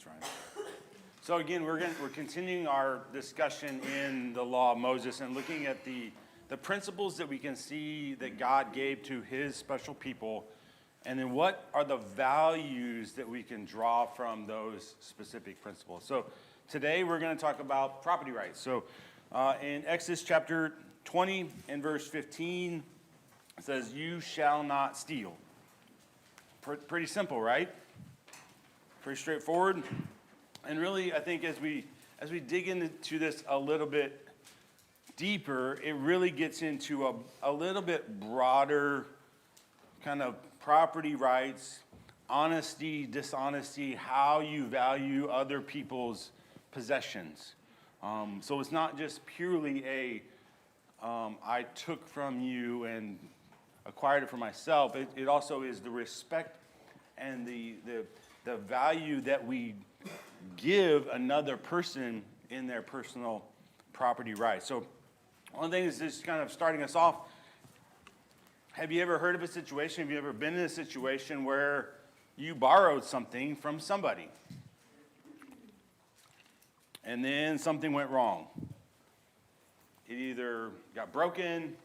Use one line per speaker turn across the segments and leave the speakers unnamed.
Thanks, Ryan. So again, we're continuing our discussion in the law of Moses and looking at the principles that we can see that God gave to his special people, and then what are the values that we can draw from those specific principles. So today we're going to talk about property rights. So in Exodus chapter 20 and verse 15, it says, "You shall not steal." Pretty simple, right? Pretty straightforward. And really, I think as we dig into this a little bit deeper, it really gets into a little bit broader kind of property rights, honesty, dishonesty, how you value other people's possessions. So it's not just purely I took from you and acquired it for myself. It also is the respect and the value that we give another person in their personal property rights. So one thing is just kind of starting us off. Have you ever heard of a situation, have you ever been in a situation where you borrowed something from somebody and then something went wrong? It either got broken,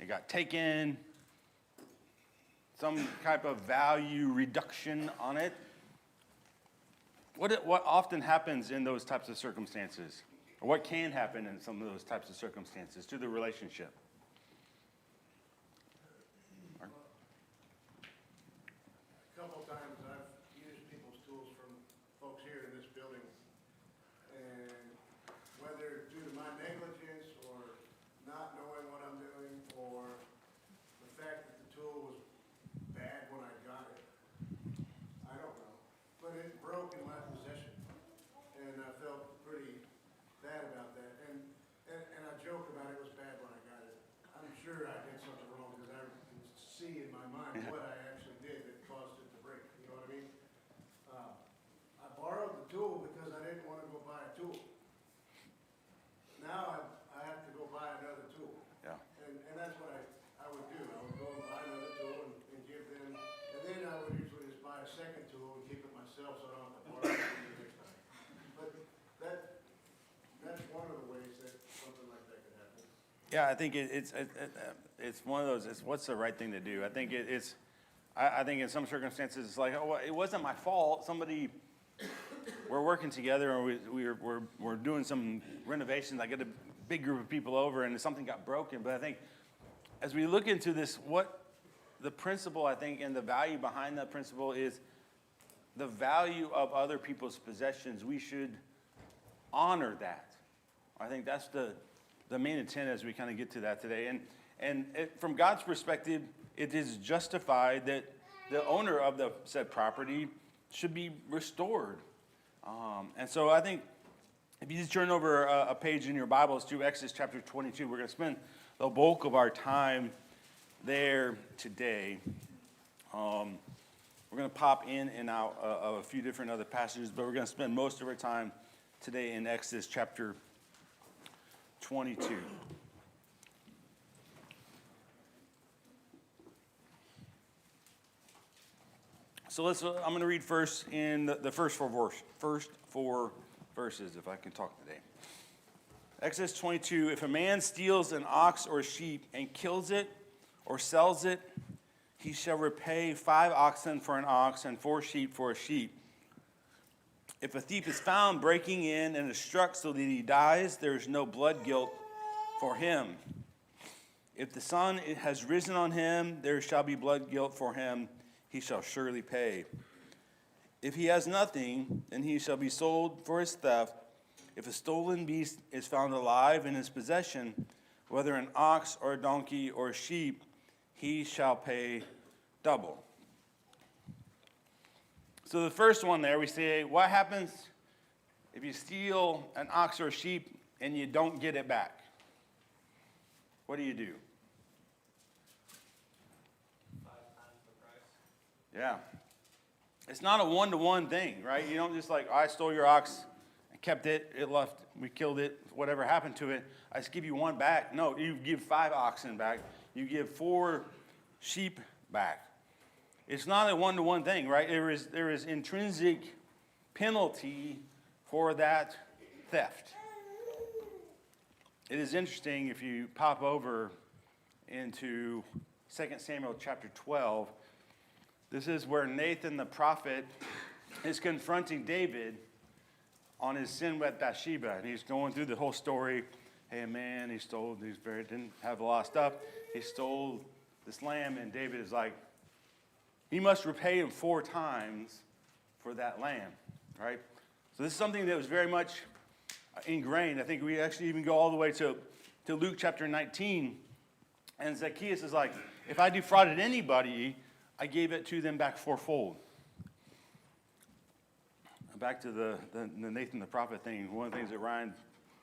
it got taken, some type of value reduction on it. What often happens in those types of circumstances? Or what can happen in some of those types of circumstances to the relationship?
A couple of times I've used people's tools from folks here in this building, and whether due to my negligence or not knowing what I'm doing, or the fact that the tool was bad when I got it, I don't know, but it broke in my possession, and I felt pretty bad about that, and I joke about it was bad when I got it. I'm sure I did something wrong because I can see in my mind what I actually did that caused it to break, you know what I mean? I borrowed the tool because I didn't want to go buy a tool. Now I have to go buy another tool.
Yeah.
And that's what I would do. I would go and buy another tool and give them, and then I would usually just buy a second tool and keep it myself so I don't have to borrow it the next time. But that's one of the ways that something like that could happen.
Yeah, I think it's one of those. It's what's the right thing to do. I think I think in some circumstances it's like, oh, well, it wasn't my fault. Somebody, we're working together and we're doing some renovations. I get a big group of people over and something got broken. But I think as we look into this, what the principle, I think, and the value behind that principle is the value of other people's possessions. We should honor that. I think that's the main intent as we kind of get to that today. And from God's perspective, it is justified that the owner of the said property should be restored. And so I think if you just turn over a page in your Bibles to Exodus chapter 22, we're going to spend the bulk of our time there today. We're going to pop in and out of a few different other passages, but we're going to spend most of our time today in Exodus chapter 22. So I'm going to read first in the first four verses, if I can talk today. Exodus 22, if a man steals an ox or a sheep and kills it or sells it, he shall repay 5 oxen for an ox and 4 sheep for a sheep. If a thief is found breaking in and is struck so that he dies, there is no blood guilt for him. If the sun has risen on him, there shall be blood guilt for him. He shall surely pay. If he has nothing, then he shall be sold for his theft. If a stolen beast is found alive in his possession, whether an ox or a donkey or a sheep, he shall pay double. So the first one there, we say, what happens if you steal an ox or a sheep and you don't get it back? What do you do?
5 times the price.
Yeah. It's not a one-to-one thing, right? You don't just like, I stole your ox, I kept it, it left, we killed it, whatever happened to it, I just give you one back. No, you give 5 oxen back. You give 4 sheep back. It's not a one-to-one thing, right? There is intrinsic penalty for that theft. It is interesting if you pop over into 2 Samuel chapter 12. This is where Nathan the prophet is confronting David on his sin with Bathsheba. And he's going through the whole story. Hey, man, didn't have a lot of stuff. He stole this lamb, and David is like, he must repay him 4 times for that lamb, right? So this is something that was very much ingrained. I think we actually even go all the way to Luke chapter 19. And Zacchaeus is like, if I defrauded anybody, I gave it to them back 4-fold. Back to the Nathan the prophet thing. One of the things that Ryan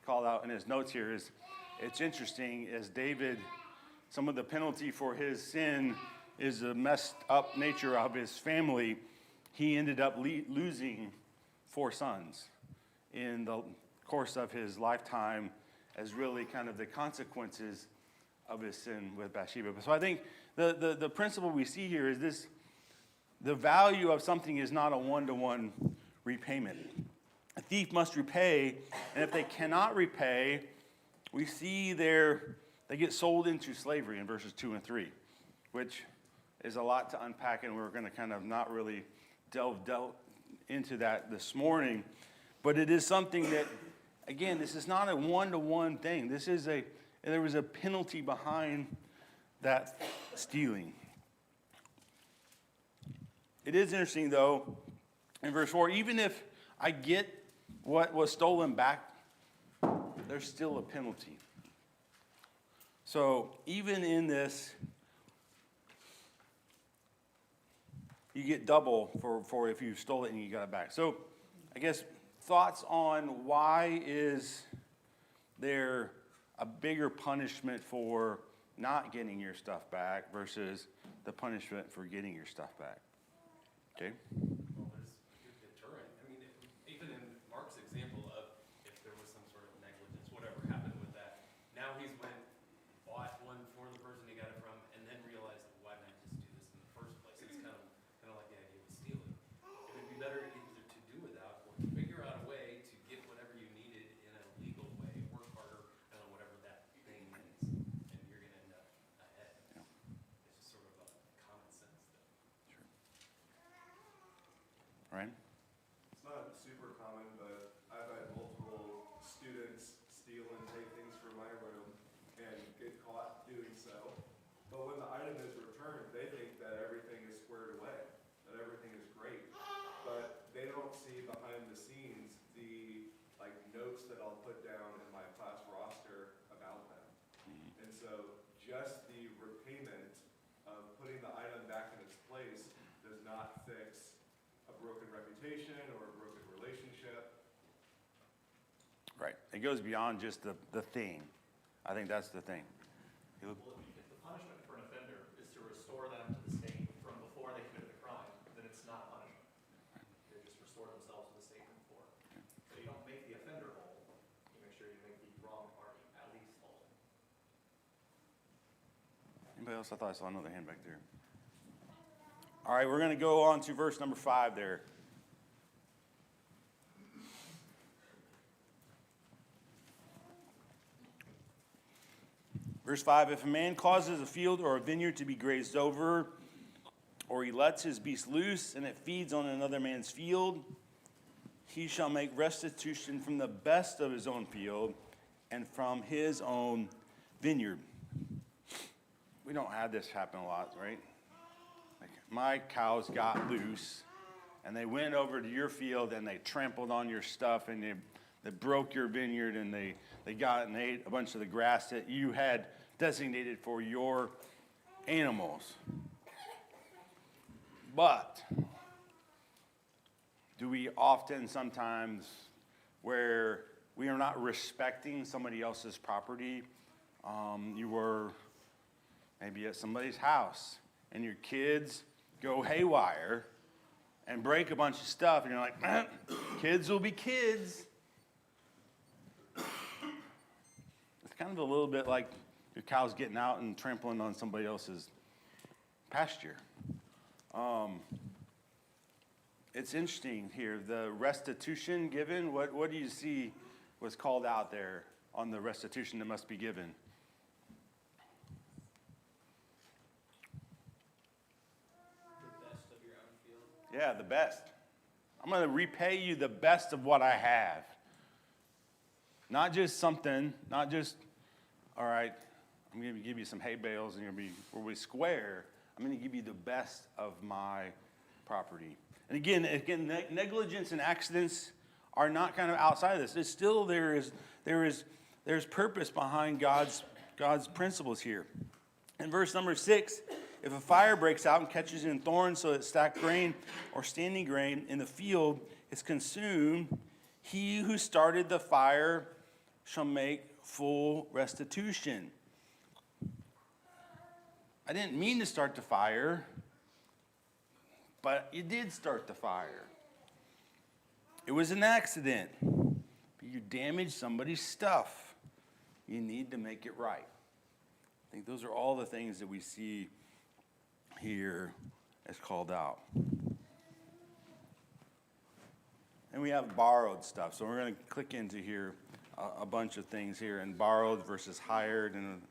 called out in his notes here is, it's interesting, as David, some of the penalty for his sin is the messed up nature of his family. He ended up losing 4 sons in the course of his lifetime as really kind of the consequences of his sin with Bathsheba. So I think the principle we see here is this: the value of something is not a one-to-one repayment. A thief must repay, and if they cannot repay, we see they get sold into slavery in verses 2 and 3, which is a lot to unpack, and we're going to kind of not really delve into that this morning. But it is something that, again, this is not a one-to-one thing. There was a penalty behind that stealing. It is interesting, though, in verse 4, even if I get what was stolen back, there's still a penalty. So even in this, you get double for if you stole it and you got it back. So I guess thoughts on why is there a bigger punishment for not getting your stuff back versus the punishment for getting your stuff back? Okay.
Well, there's a deterrent. I mean, even in Mark's example of if there was some sort of negligence, whatever happened with that, now he's went, bought one for the person he got it from, and then realized, why didn't I just do this in the first place? It's kind of like the idea with stealing. It would be better either to do without or to figure out a way to get whatever you needed in a legal way, work harder, whatever that thing is, and you're going to end up ahead.
Yeah.
It's just sort of a common sense thing.
Right?
It's not super common, but I've had multiple students steal and take things from my room and get caught doing so. But when the item is returned, they think that everything is squared away, that everything is great. But they don't see behind the scenes the notes that I'll put down in my class roster about them. And so just the repayment of putting the item back in its place does not fix a broken reputation or a broken relationship.
Right. It goes beyond just the thing. I think that's the thing.
Well, if the punishment for an offender is to restore them to the state from before they committed the crime, then it's not punishment. They just restore themselves to the state from before. So you don't make the offender whole, you make sure you make the wrong party at least whole.
Anybody else? I thought I saw another hand back there. All right, we're going to go on to verse number 5 there. Verse 5, if a man causes a field or a vineyard to be grazed over, or he lets his beast loose and it feeds on another man's field, he shall make restitution from the best of his own field and from his own vineyard. We don't have this happen a lot, right? Like my cows got loose and they went over to your field and they trampled on your stuff and they broke your vineyard and they got and ate a bunch of the grass that you had designated for your animals. But do we often sometimes where we are not respecting somebody else's property? You were maybe at somebody's house and your kids go haywire and break a bunch of stuff and you're like, kids will be kids. It's kind of a little bit like your cow's getting out and trampling on somebody else's pasture. it's interesting here. The restitution given, what do you see was called out there on the restitution that must be given?
The best of your own field.
Yeah, the best. I'm going to repay you the best of what I have. Not just something, not just, all right, I'm going to give you some hay bales and we'll be square. I'm going to give you the best of my property. And again, negligence and accidents are not kind of outside of this. It's still there's purpose behind God's principles here. In verse number 6, if a fire breaks out and catches in thorns so that stacked grain or standing grain in the field is consumed, he who started the fire shall make full restitution. I didn't mean to start the fire, but you did start the fire. It was an accident. But you damaged somebody's stuff. You need to make it right. I think those are all the things that we see here as called out. And we have borrowed stuff. So we're going to click into here a bunch of things here. And borrowed versus hired. And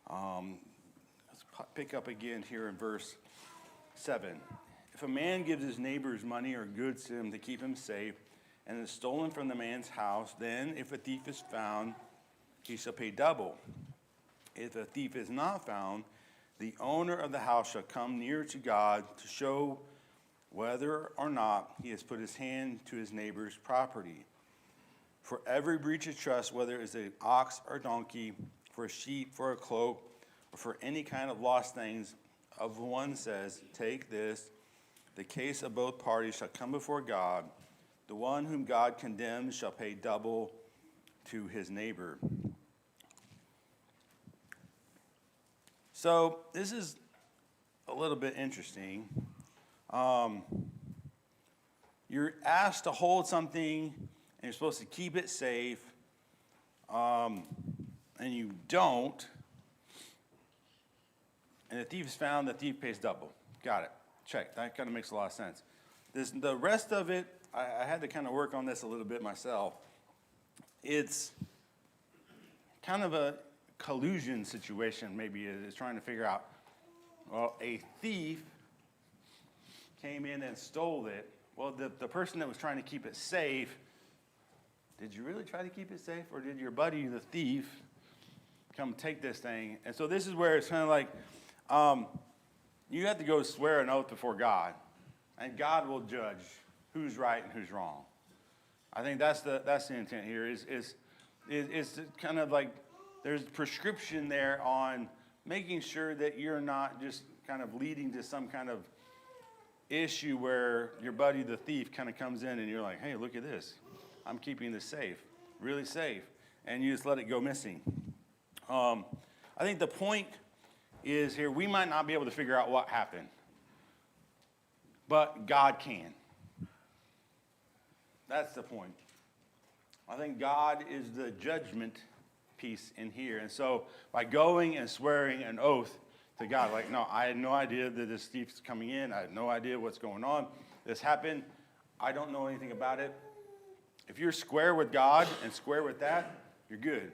let's pick up again here in verse 7. If a man gives his neighbor's money or goods to him to keep him safe, and is stolen from the man's house, then if a thief is found, he shall pay double. If a thief is not found, the owner of the house shall come near to God to show whether or not he has put his hand to his neighbor's property. For every breach of trust, whether it is an ox or donkey, for a sheep, for a cloak, or for any kind of lost things, of one says, take this, the case of both parties shall come before God. The one whom God condemns shall pay double to his neighbor. So this is a little bit interesting. You're asked to hold something, and you're supposed to keep it safe, and you don't. And the thief is found, the thief pays double. Got it. Check. That kind of makes a lot of sense. The rest of it, I had to kind of work on this a little bit myself. It's kind of a collusion situation, maybe, is trying to figure out, well, a thief came in and stole it. Well, the person that was trying to keep it safe, did you really try to keep it safe, or did your buddy, the thief, come take this thing? And so this is where it's kind of like, you have to go swear an oath before God, and God will judge who's right and who's wrong. I think that's the intent here. Is kind of like there's prescription there on making sure that you're not just kind of leading to some kind of issue where your buddy the thief kind of comes in and you're like, hey, look at this. I'm keeping this safe, really safe, and you just let it go missing. I think the point is here, we might not be able to figure out what happened, but God can. That's the point. I think God is the judgment piece in here. And so by going and swearing an oath to God, like, no, I had no idea that this thief's coming in. I had no idea what's going on. This happened. I don't know anything about it. If you're square with God and square with that, you're good.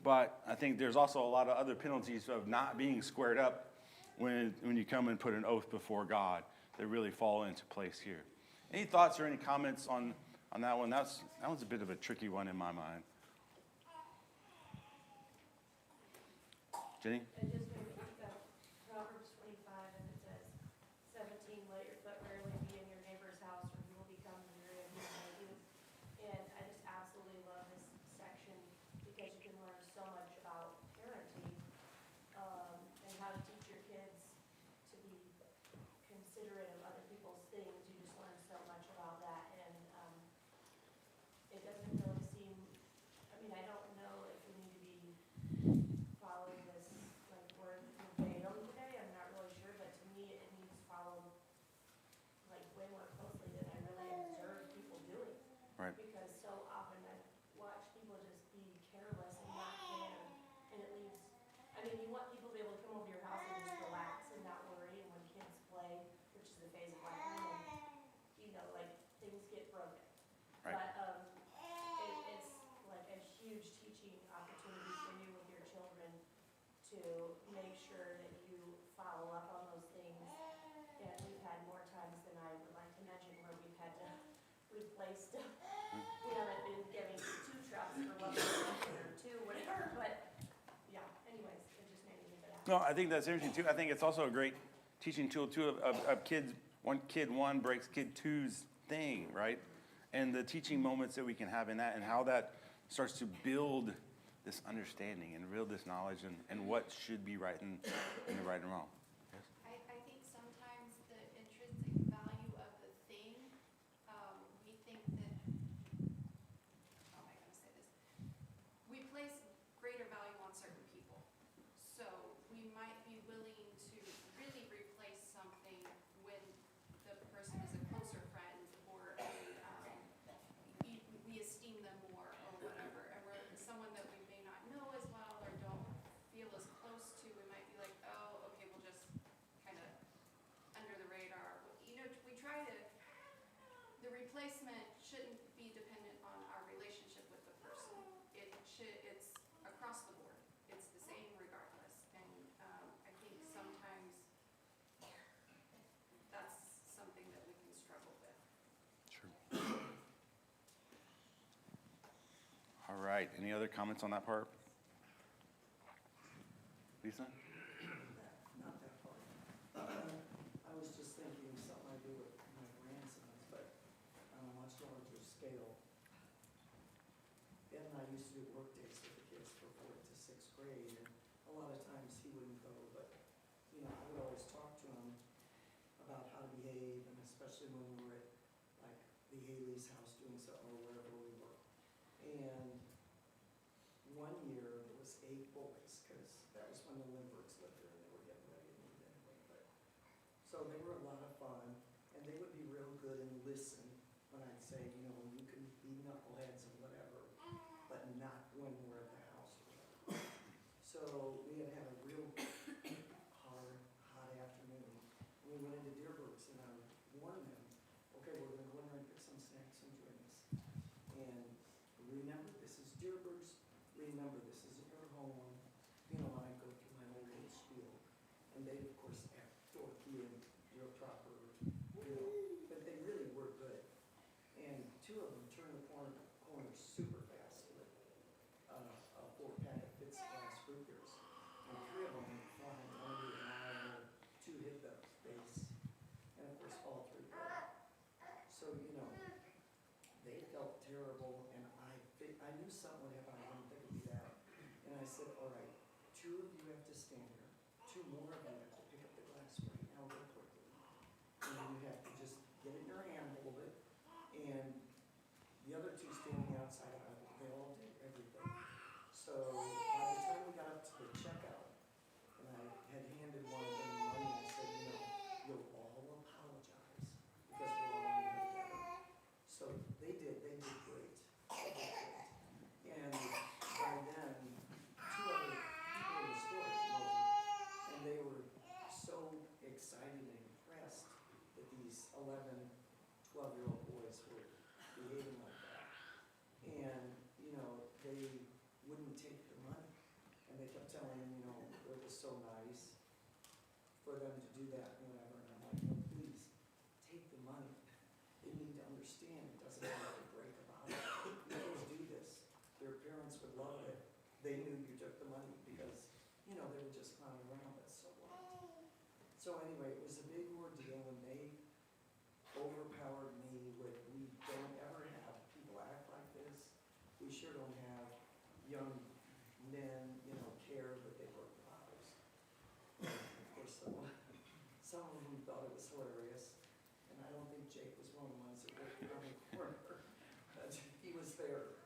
But I think there's also a lot of other penalties of not being squared up when you come and put an oath before God that really fall into place here. Any thoughts or any comments on that one? That was a bit of a tricky one in my mind. Jenny?
I just made think of Proverbs 25, and it says, 17, let your foot rarely be in your neighbor's house, or you will become weary of his wages. And I just absolutely love this section because you can learn so much about parenting, and how to teach your kids to be considerate of other people's things. You just learn so much about that, and it doesn't really seem, I mean, I don't know if we need to be following this like word verbatim today, I'm not really sure, but to me, it needs followed like way more closely than I really observe people doing.
Right.
Because so often I watch people just be careless and not care, and it leaves, I mean, you want people to be able to come over your house and just relax and not worry, and when kids play, which is the phase of life I'm in, you know, like, teaching opportunity for you with your children to make sure that you follow up on those things. And we've had more times than I would like to mention where we've had to replace stuff. We haven't been giving 2 trucks for what we wanted or 2, whatever, but yeah, anyways, it just made me think of that.
No, I think that's interesting too. I think it's also a great teaching tool too of kids, kid one breaks kid two's thing, right? And the teaching moments that we can have in that and how that starts to build this understanding and build this knowledge and what should be right and the right and wrong.
I think sometimes the intrinsic value of the thing, we think that, how am I gonna say this? We place greater value on certain people. So we might be willing to really replace something when the person is a closer friend or we esteem them more or whatever. And we're someone that we may not know as well or don't feel as close to, we might be like, oh, okay, we'll just kind of under the radar. You know, we try to, the replacement shouldn't be dependent on our relationship with the person. It's across the board. It's the same regardless. And I think sometimes that's something that we can struggle with.
True. All right, any other comments on that part? Lisa?
Not that part. I was just thinking something I do with my grandsons, but on a much larger scale. Ed and I used to do work days with the kids for 4th to 6th grade, and a lot of times he wouldn't go, but, you know, I would always talk to him about how to behave, and especially when we were at, like, the Haley's house doing something or wherever we were. And one year, there was 8 boys, because that was when the Lindberghs lived there, and they were getting ready to move anyway, but. So they were a lot of fun, and they would be real good and listen when I'd say, you know, you can be knuckleheads and whatever, but not when we're at the house or whatever. So we had a real hard, hot afternoon. We went into Deerberg's, and I warned them, okay, we're gonna go in there and get some snacks and drinks. And remember, this is Deerberg's, remember, this isn't your home. You know, I go through my whole little spiel. And they, of course, act dorky and real proper, you know, but they really were good. And 2 of them turned the corner super fast with a 4-pack of Fitz glass fruit beers. And 3 of them flying under an aisle, 2 hit the base, and of course, all 3 fell. So, you know, they felt terrible, and I knew something would happen. I didn't think it'd be that. And I said, all right, 2 of you have to stand here. 2 more of you have to pick up the glass right now real quickly. And then you have to just get it in your hand, hold it. And the other 2 standing outside, they all did everything. So by the time we got up to the checkout, and I had handed one of them money, I said, you know, you'll all apologize because we're all in here together. So they did great. They did great. And by then, 2 other people in the store came over, and they were so excited and impressed that these 11, 12-year-old boys were behaving like that. And, you know, they wouldn't take the money. And they kept telling him, you know, it was so nice for them to do that and whatever. And I'm like, no, please, take the money. They need to understand it doesn't have to break about it. You guys do this. Their parents would love it. They knew you took the money because, you know, they were just clowning around, but so what? So anyway, it was a big ordeal, and they overpowered me with, we don't ever have people act like this. We sure don't have young men, you know, care that they broke the bottles. And of course, some of them thought it was hilarious, and I don't think Jake was one of the ones that worked around the corner. But he was there.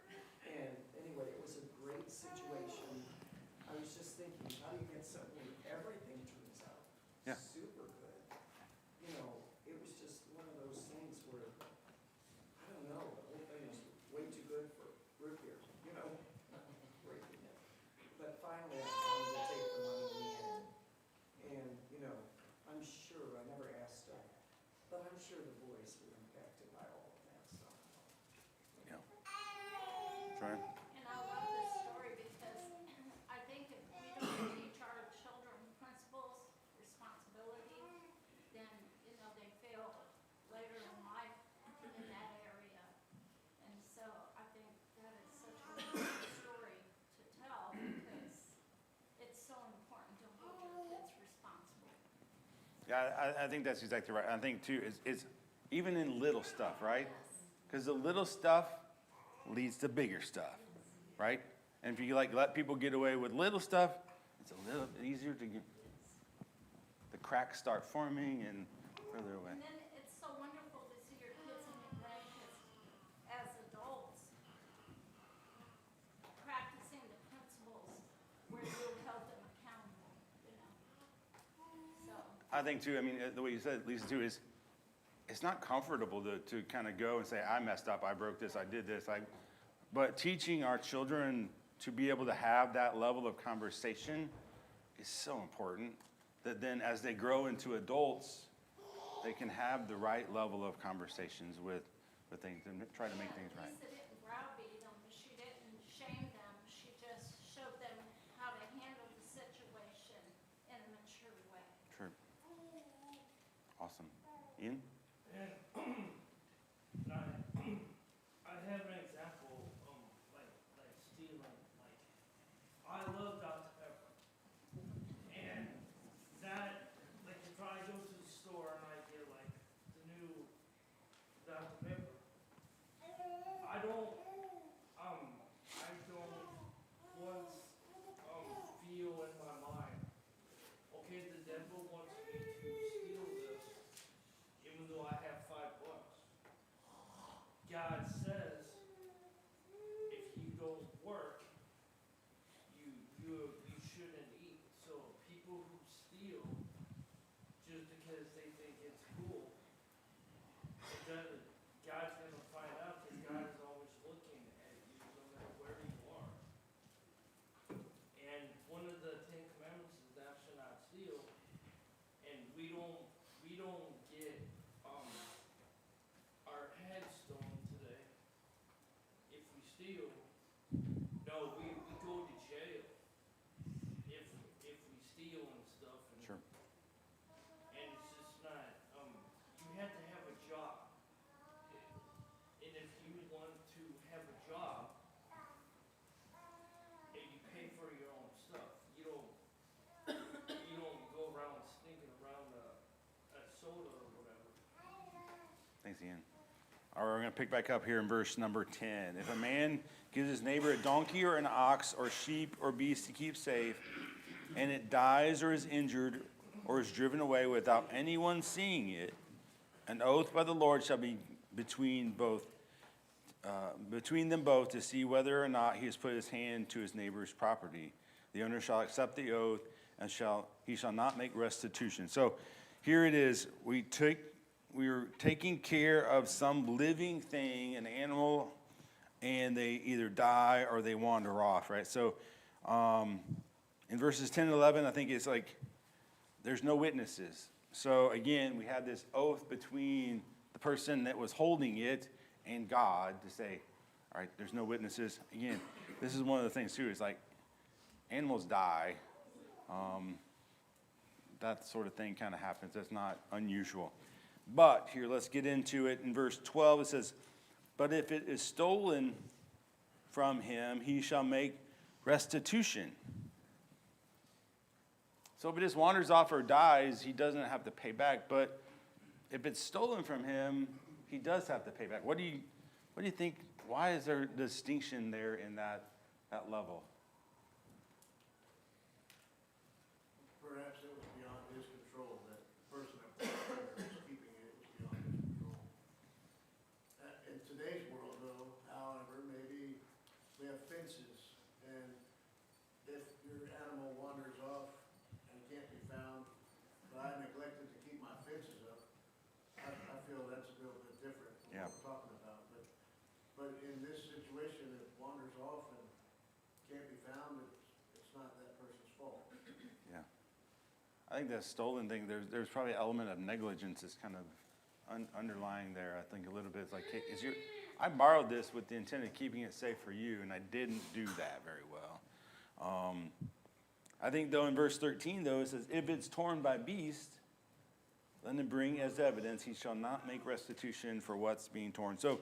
And anyway, it was a great situation. I was just thinking, how do you get something where everything turns out
Yeah.
super good? You know, it was just one of those things where, I don't know, the whole thing was way too good for root beer, you know? Breaking it. But finally, I found to take the money in the end. And, you know, I'm sure I never asked
Yeah, I think that's exactly right. I think too, it's even in little stuff, right? Because the little stuff leads to bigger stuff, right? And if you like let people get away with little stuff, it's a little easier to get, the cracks start forming and further away.
And then it's so wonderful to see your kids and your grandkids as adults practicing the principles where you'll hold them accountable, you know? So,
I think too, I mean, the way you said, Lisa, too, is it's not comfortable to kind of go and say, I messed up, I broke this, I did this. But teaching our children to be able to have that level of conversation is so important that then as they grow into adults, they can have the right level of conversations with things and try to make things right.
Lisa didn't browbeat them, she didn't shame them, she just showed them how to handle the situation in a mature way.
True. Awesome. Ian?
And I have an example, like stealing, I love Dr. Pepper. And that, like if I go to the store and I get like the new Dr. Pepper, I don't once, feel in my mind, okay, the devil wants me to steal this, even though I have $5. God says, if you don't work, you shouldn't eat. So people who steal just because they think it's cool, it doesn't. God's gonna find out because God is always looking at you, no matter where you are. And one of the 10 Commandments is thou shalt not steal. And we don't get our heads stoned today if we steal. No, we go to jail if we steal and stuff. And,
Sure.
and it's just not. You have to have a job. And if you want to have a job, and you pay for your own stuff, you don't go around sneaking around a soda or whatever.
Thanks, Ian. All right, we're going to pick back up here in verse number 10. If a man gives his neighbor a donkey or an ox or sheep or beast to keep safe, and it dies or is injured or is driven away without anyone seeing it, an oath by the Lord shall be between them both to see whether or not he has put his hand to his neighbor's property. The owner shall accept the oath and he shall not make restitution. So here it is. We are taking care of some living thing, an animal, and they either die or they wander off, right? So in verses 10 and 11, I think it's like there's no witnesses. So again, we have this oath between the person that was holding it and God to say, all right, there's no witnesses. Again, this is one of the things too, is like animals die. That sort of thing kind of happens. That's not unusual. But here, let's get into it. In verse 12, it says, but if it is stolen from him, he shall make restitution. So if it just wanders off or dies, he doesn't have to pay back. But if it's stolen from him, he does have to pay back. What do you think? Why is there a distinction there in that level?
Perhaps it was beyond his control, that person that was keeping it was beyond his control. In today's world, though, however, maybe we have fences, and if your animal wanders off and can't be found, but I neglected to keep my fences up, I feel that's a little bit different from
Yeah.
what we're talking about. But in this situation, if it wanders off and can't be found, it's not that person's fault.
Yeah. I think that stolen thing, there's probably an element of negligence that's kind of underlying there. I think a little bit. It's like, hey, I borrowed this with the intent of keeping it safe for you, and I didn't do that very well. I think, though, in verse 13, though, it says, if it's torn by beast, let him bring as evidence, he shall not make restitution for what's being torn. So,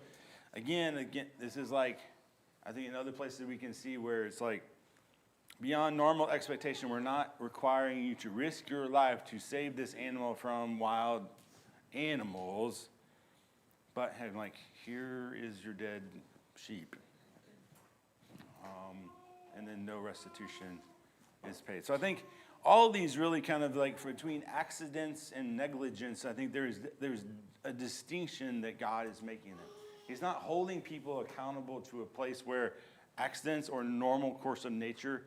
again, this is like, I think in other places we can see where it's like, beyond normal expectation. We're not requiring you to risk your life to save this animal from wild animals, but having like, here is your dead sheep. And then no restitution is paid. So I think all of these really kind of like between accidents and negligence, I think there's a distinction that God is making them. He's not holding people accountable to a place where accidents or normal course of nature,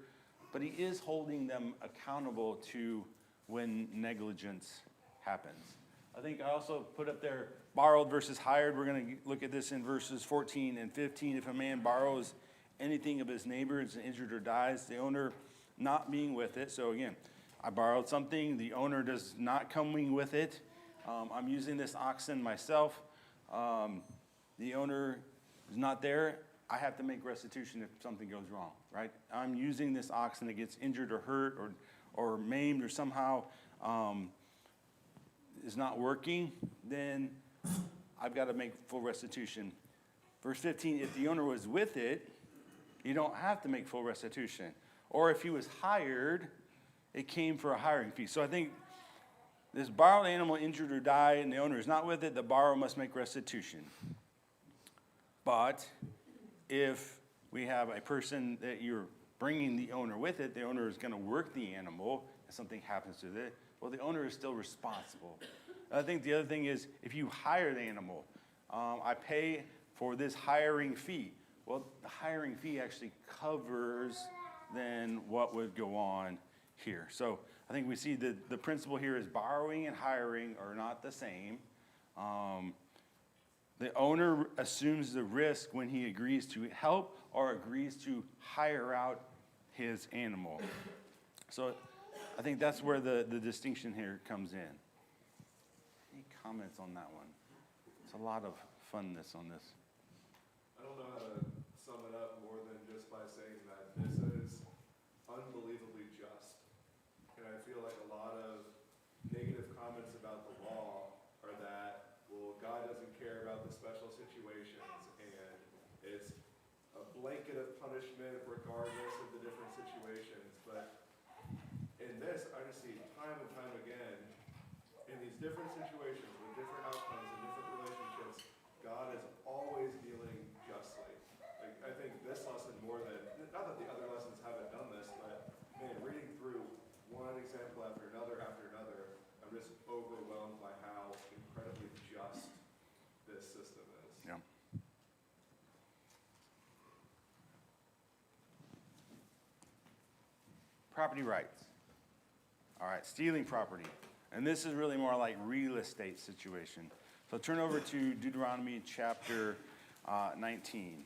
but he is holding them accountable to when negligence happens. I think I also put up there borrowed versus hired. We're going to look at this in verses 14 and 15. If a man borrows anything of his neighbor, is injured or dies, the owner not being with it. So again, I borrowed something, the owner does not coming with it. I'm using this oxen myself. The owner is not there. I have to make restitution if something goes wrong, right? I'm using this oxen that gets injured or hurt or maimed or somehow is not working, then I've got to make full restitution. Verse 15, if the owner was with it, you don't have to make full restitution. Or if he was hired, it came for a hiring fee. So I think this borrowed animal injured or died and the owner is not with it, the borrower must make restitution. But if we have a person that you're bringing the owner with it, the owner is going to work the animal, and something happens to it, well, the owner is still responsible. And I think the other thing is, if you hire the animal, I pay for this hiring fee. Well, the hiring fee actually covers then what would go on here. So I think we see that the principle here is borrowing and hiring are not the same. The owner assumes the risk when he agrees to help or agrees to hire out his animal. So I think that's where the distinction here comes in. Any comments on that one? It's a lot of funness on this.
I don't know how to sum it up more than just by saying that this is unbelievably just. And I feel like a lot of negative comments about the law are that, well, God doesn't care about the special situations and it's a blanket of punishment regardless of the different situations. But in this, I just see time and time again, in these different situations with different outcomes and different relationships, God is always dealing justly. Like, I think this lesson more than, not that the other lessons haven't done this, but man, reading through one example after another, I'm just overwhelmed by how incredibly just this system is.
Yeah. Property rights. All right, stealing property. And this is really more like real estate situation. So turn over to Deuteronomy chapter 19.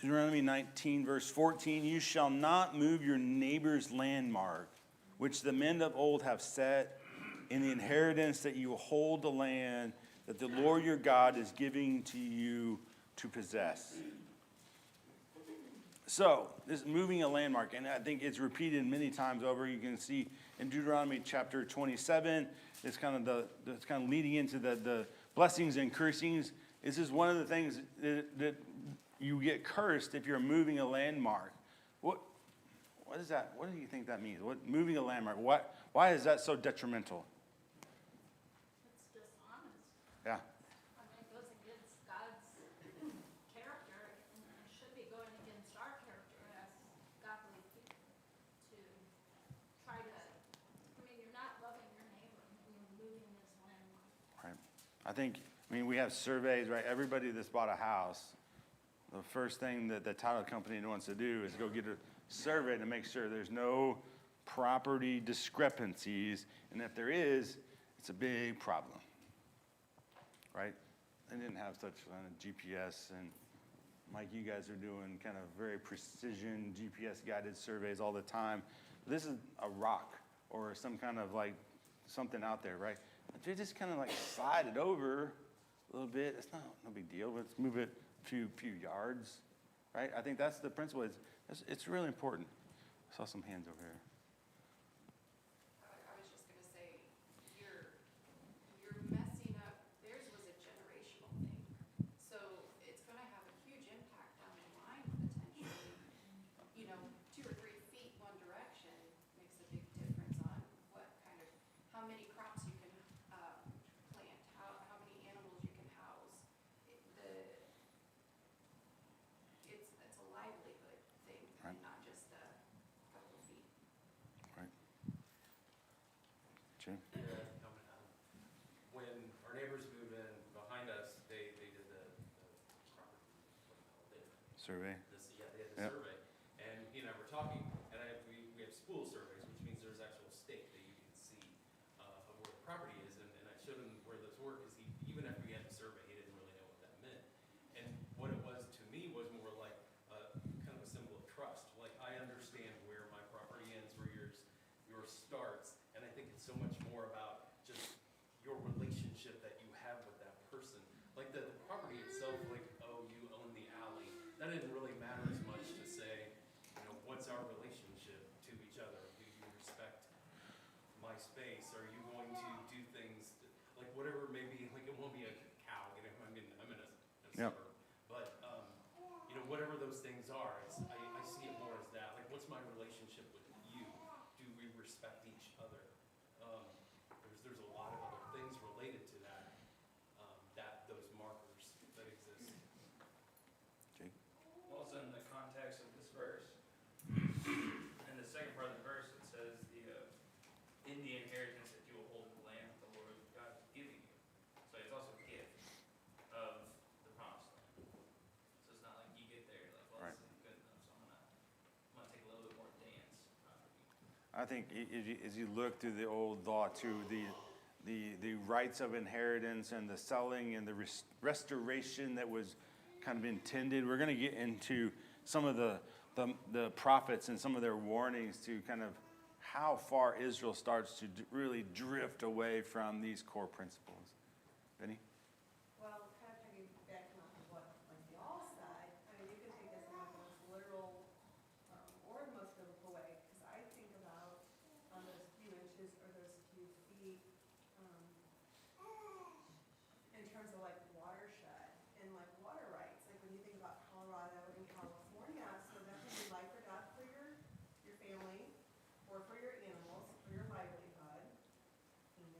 Deuteronomy 19, verse 14, you shall not move your neighbor's landmark, which the men of old have set in the inheritance that you hold the land that the Lord your God is giving to you to possess. So, this moving a landmark, and I think it's repeated many times over. You can see in Deuteronomy chapter 27, it's kind of leading into the blessings and cursings. This is one of the things that you get cursed if you're moving a landmark. What is that? What do you think that means? Moving a landmark? Why is that so detrimental?
It's dishonest.
Yeah.
I mean, it goes against God's character, and it should be going against our character as godly people to try to, I mean, you're not loving your neighbor when you're moving this landmark.
Right. I mean, we have surveys, right? Everybody that's bought a house, the first thing that the title company wants to do is go get a survey to make sure there's no property discrepancies, and if there is, it's a big problem, right? They didn't have such GPS, and Mike, you guys are doing kind of very precision GPS guided surveys all the time. This is a rock or some kind of like something out there, right? If you just kind of like slide it over a little bit, it's no big deal. Let's move it a few yards. right? I think that's the principle. It's really important. I saw some hands over here.
I was just gonna say, you're messing up, theirs was a generational thing. So it's gonna have a huge impact down the line potentially. You know, 2 or 3 feet one direction makes a big difference on what kind of, how many crops you can, plant, how many animals you can house. It's a livelihood thing
Right.
and not just a couple of feet.
Right. Jim?
When our neighbors moved in behind us, they did the property, what do you call it?
Survey?
They had the
Yep.
survey, and he and I were talking, and we have spool surveys, which means there's actual stake that you can see of where the property is, and I showed him where those were, because even after he had the survey, he didn't really know what that meant. And what it was to me was more like kind of a symbol of trust. Like, I understand where my property ends, where yours starts, and I think it's so much more about just your relationship that you have with that person. Like the property itself, like, oh, you own the alley, that didn't really matter as much to say, you know, what's our relationship to each other? Do you respect my space? Are you going to do things, like whatever maybe, like it won't be a cow, you know, I'm in a
Yep.
suburb. But, you know, whatever those things are, I see it more as that. Like, what's my relationship with you? Do we respect each other? There's a lot of other things related to that, those markers that exist.
Jake?
Also in the context of this verse, in the second part of the verse, it says in the inheritance that you will hold in the land that the Lord God is giving you. So it's also a gift of the promised land. So it's not like you get there, like, well,
Right.
this isn't good enough, so I'm gonna take a little bit more dance property.
I think as you look through the old law too, the rights of inheritance and the selling and the restoration that was kind of intended, we're going to get into some of the prophets and some of their warnings to kind of how far Israel starts to really drift away from these core principles. Benny?
Well, kind of piggybacking off of what, like, the all side, I mean, you can take this in like the most literal, or the most biblical way, because I think about on those few inches or those few feet, in terms of like watershed and like water rights, like when you think about Colorado and California, so that can be life or death for your family, or for your animals, for your livelihood, and,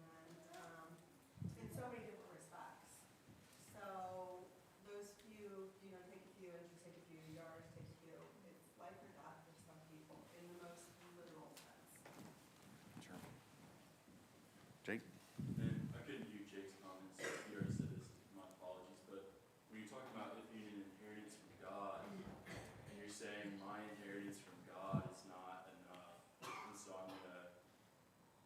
in so many different respects. So those few, you know, take a few inches, take a few yards, take a few, it's life or death for some people in the most literal sense.
Sure. Jake?
And I couldn't hear Jake's comments, so if you already said this, my apologies, but when you talk about it being an inheritance from God, and you're saying my inheritance from God is not enough, and so I'm gonna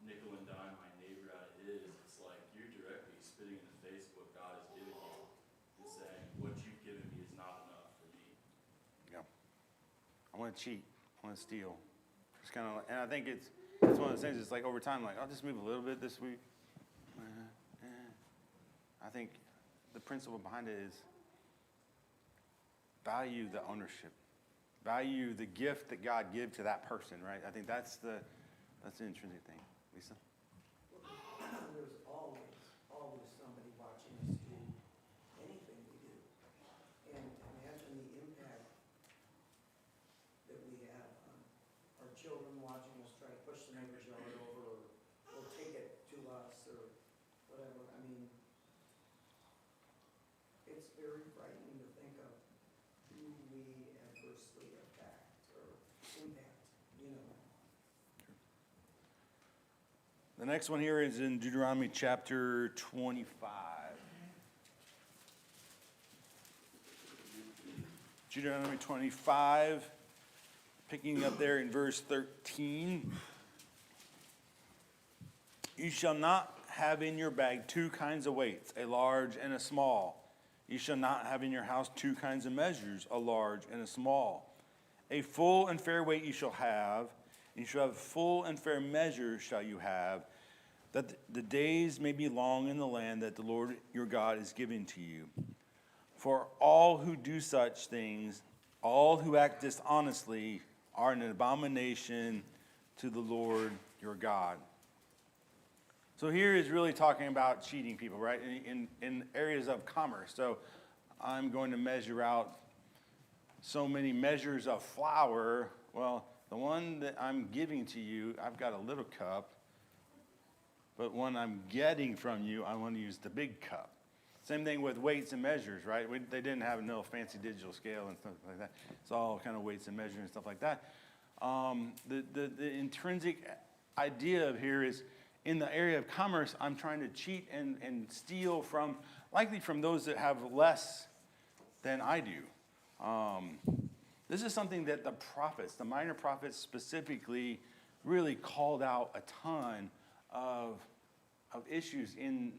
nickel and dime my neighbor out of his, it's like you're directly spitting in the face of what God has given you, and saying, what you've given me is not enough for me.
Yeah. I want to cheat. I want to steal. It's kind of, and I think it's one of those things. It's like over time, like I'll just move a little bit this week. I think the principle behind it is value the ownership, value the gift that God gives to that person. Right. I think that's the intrinsic thing. Lisa.
There's always somebody watching us do anything we do. And imagine the impact that we have on our children watching us try to push the neighbor's yard over, or take it to us, or whatever. I mean, it's very frightening to think of who we adversely affect or impact, you know.
The next one here is in Deuteronomy chapter 25. Deuteronomy 25, picking up there in verse 13. You shall not have in your bag 2 kinds of weights, a large and a small. You shall not have in your house 2 kinds of measures, a large and a small. A full and fair weight you shall have, and you shall have full and fair measure shall you have, that the days may be long in the land that the Lord your God is giving to you. For all who do such things All who act dishonestly are an abomination to the Lord your God. So here is really talking about cheating people, right? In areas of commerce. So I'm going to measure out so many measures of flour. Well, the one that I'm giving to you, I've got a little cup. But when I'm getting from you, I want to use the big cup. Same thing with weights and measures, right? They didn't have no fancy digital scale and stuff like that. It's all kind of weights and measures and stuff like that. The intrinsic idea of here is, in the area of commerce, I'm trying to cheat and steal likely from those that have less than I do. This is something that the prophets, the minor prophets specifically, really called out a ton of issues in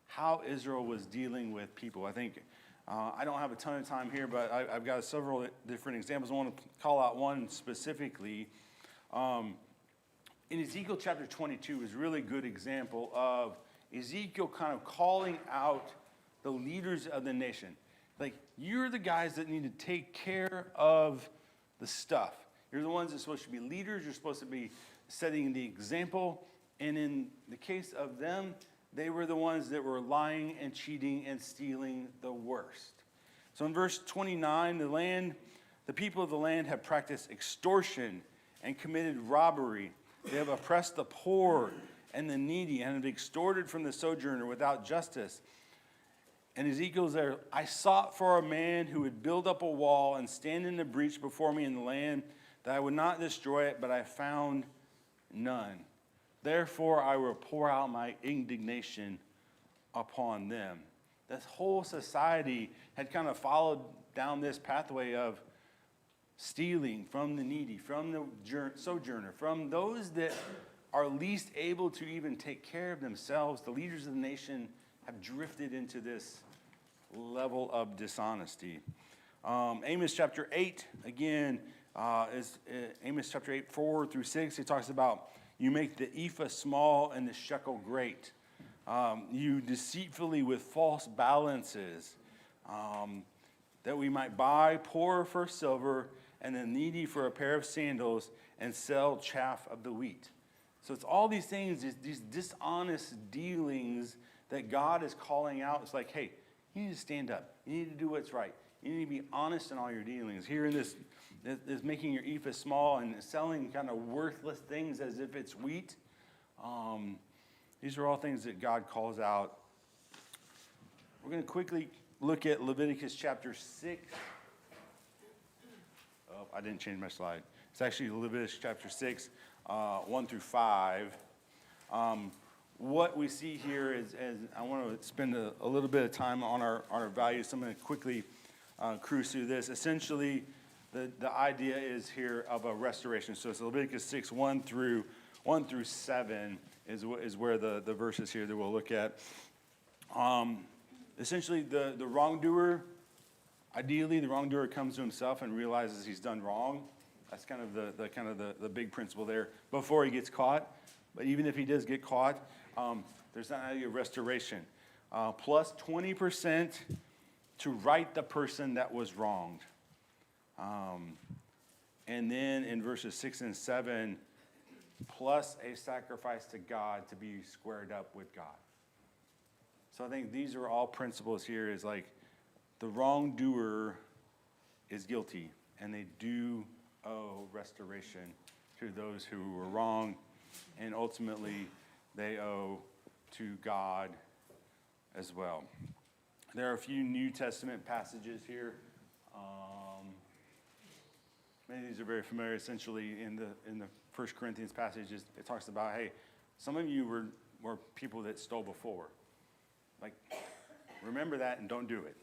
how Israel was dealing with people. I think, I don't have a ton of time here, but I've got several different examples. I want to call out one specifically. In Ezekiel chapter 22 is a really good example of Ezekiel kind of calling out the leaders of the nation. Like, you're the guys that need to take care of the stuff. You're the ones that are supposed to be leaders. You're supposed to be setting the example. And in the case of them, they were the ones that were lying and cheating and stealing the worst. So in verse 29, the people of the land have practiced extortion and committed robbery. They have oppressed the poor and the needy and have extorted from the sojourner without justice. And Ezekiel's there, I sought for a man who would build up a wall and stand in the breach before me in the land, that I would not destroy it, but I found none. Therefore, I will pour out my indignation upon them. This whole society had kind of followed down this pathway of stealing from the needy, from the sojourner, from those that are least able to even take care of themselves. The leaders of the nation have drifted into this level of dishonesty. Amos chapter 8, again, Amos chapter 8, 4 through 6, it talks about, you make the ephah small and the shekel great. You deceitfully with false balances, that we might buy poor for silver and the needy for a pair of sandals and sell chaff of the wheat. So it's all these things, these dishonest dealings that God is calling out. It's like, hey, you need to stand up. You need to do what's right. You need to be honest in all your dealings. Here in this making your ephah small and selling kind of worthless things as if it's wheat. These are all things that God calls out. We're going to quickly look at Leviticus chapter 6. Oh, I didn't change my slide. It's actually Leviticus chapter 6, 1 through 5. What we see here is I want to spend a little bit of time on our values. So I'm going to quickly cruise through this. Essentially, the idea is here of a restoration. So it's Leviticus 6, 1 through 7 is where the verses here that we'll look at. Essentially, the wrongdoer, ideally, the wrongdoer comes to himself and realizes he's done wrong. That's kind of the big principle there before he gets caught. But even if he does get caught, there's not a restoration. Plus 20% to right the person that was wronged. And then in verses 6 and 7, plus a sacrifice to God to be squared up with God. So I think these are all principles here, is like the wrongdoer is guilty, and they do owe restoration to those who were wrong, and ultimately they owe to God as well. There are a few New Testament passages here. Many of these are very familiar. Essentially, in the 1 Corinthians passages, it talks about, hey, some of you were people that stole before. Like, remember that and don't do it.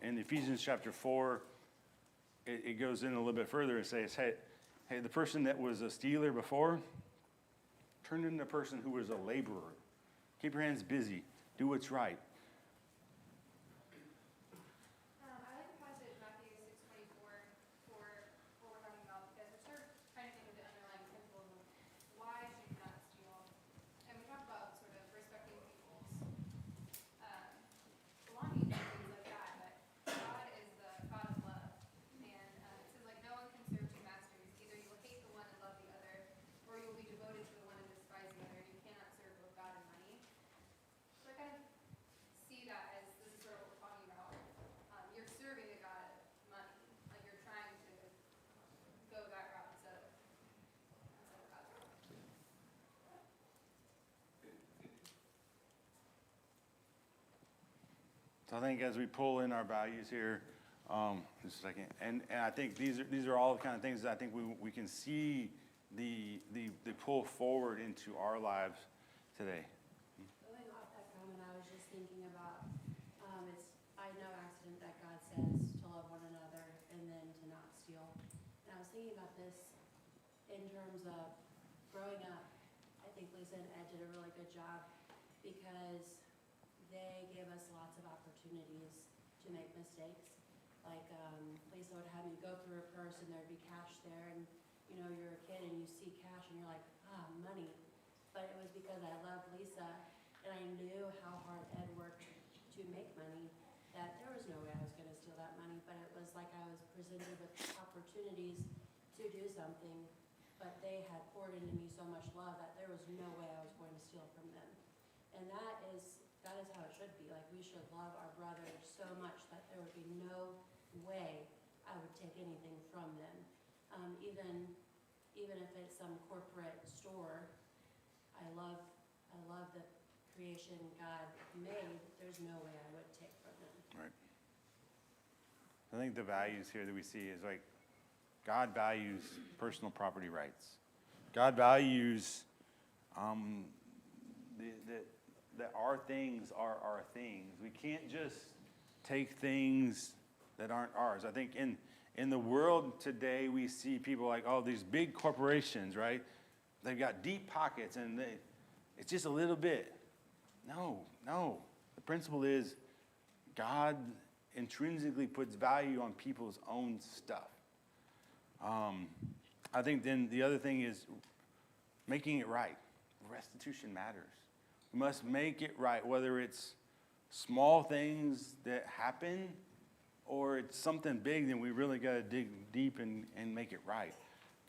In Ephesians chapter 4, it goes in a little bit further and says, hey, the person that was a stealer before turned into a person who was a laborer. Keep your hands busy. Do what's right.
I like the passage Matthew 6:24 for what we're talking about, because we're sort of trying to think of the underlying principles of why should you not steal. And we talk about sort of respecting people's belongings and things like that, but God is the God of love, and
So I think as we pull in our values here, just a second, and I think these are all the kind of things that I think we can see the pull forward into our lives today.
Going off that comment, I was just thinking about, it's by no accident that God says to love one another and then to not steal. And I was thinking about this in terms of growing up. I think Lisa and Ed did a really good job because they gave us lots of opportunities to make mistakes. Like, Lisa would have me go through a purse and there'd be cash there, and you know, you're a kid and you see cash and you're like, money. But it was because I loved Lisa and I knew how hard Ed worked to make money, that there was no way I was gonna steal that money, but it was like I was presented with opportunities to do something, but they had poured into me so much love that there was no way I was going to steal from them. And that is how it should be. Like, we should love our brothers so much that there would be no way I would take anything from them. Even if it's some corporate store, I love the creation God made. There's no way I would take from them.
Right. I think the values here that we see is like, God values personal property rights. God values that our things are our things. We can't just take things that aren't ours. I think in the world today, we see people like, oh, these big corporations, right? They've got deep pockets and it's just a little bit. No. The principle is God intrinsically puts value on people's own stuff. I think then the other thing is making it right. Restitution matters. We must make it right, whether it's small things that happen or it's something big, then we really got to dig deep and make it right.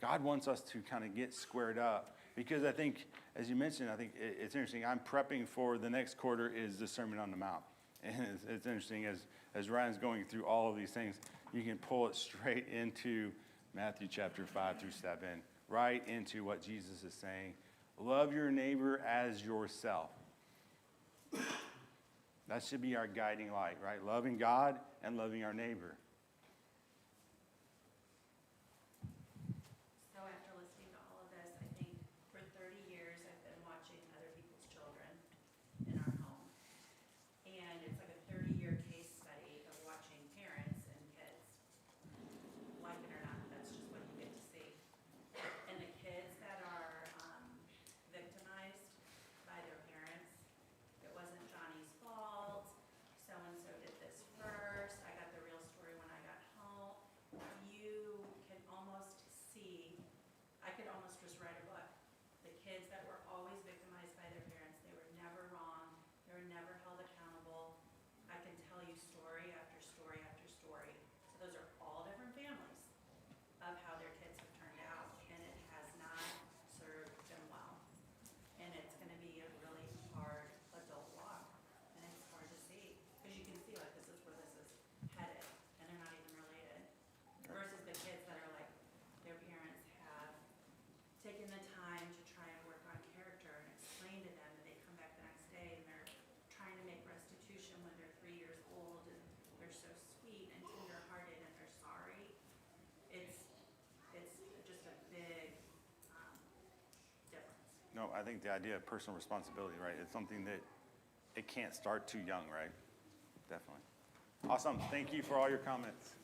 God wants us to kind of get squared up because I think, as you mentioned, I think it's interesting. I'm prepping for the next quarter is the Sermon on the Mount. And it's interesting as Ryan's going through all of these things, you can pull it straight into Matthew chapter 5 through 7, right into what Jesus is saying. Love your neighbor as yourself. That should be our guiding light, right? Loving God and loving our neighbor.
So after listening to all of this, I think for 30 years I've been watching other people's children in our home. And it's like a 30-year case study of watching parents and kids. Like it or not, that's just what you get to see. And the kids that are victimized by their parents, it wasn't Johnny's fault, so-and-so did this first, I got the real story when I got home. You can almost see, I could almost just write a book. The kids that were always victimized by their parents, they were never wrong, they were never held accountable. I can tell you story after story after story. So those are all different families of how their kids have turned out, and it has not served them well. And it's gonna be a really hard adult walk, and it's hard to see, because you can see like this is where this is headed, and they're not even related. Versus the kids that are like, their parents have taken the time to try and work on character and explain to them, and they come back the next day and they're trying to make restitution when they're 3 years old, and they're so sweet and tender-hearted and they're sorry. It's just a big difference.
No, I think the idea of personal responsibility, right? It's something that it can't start too young, right? Definitely. Awesome. Thank you for all your comments.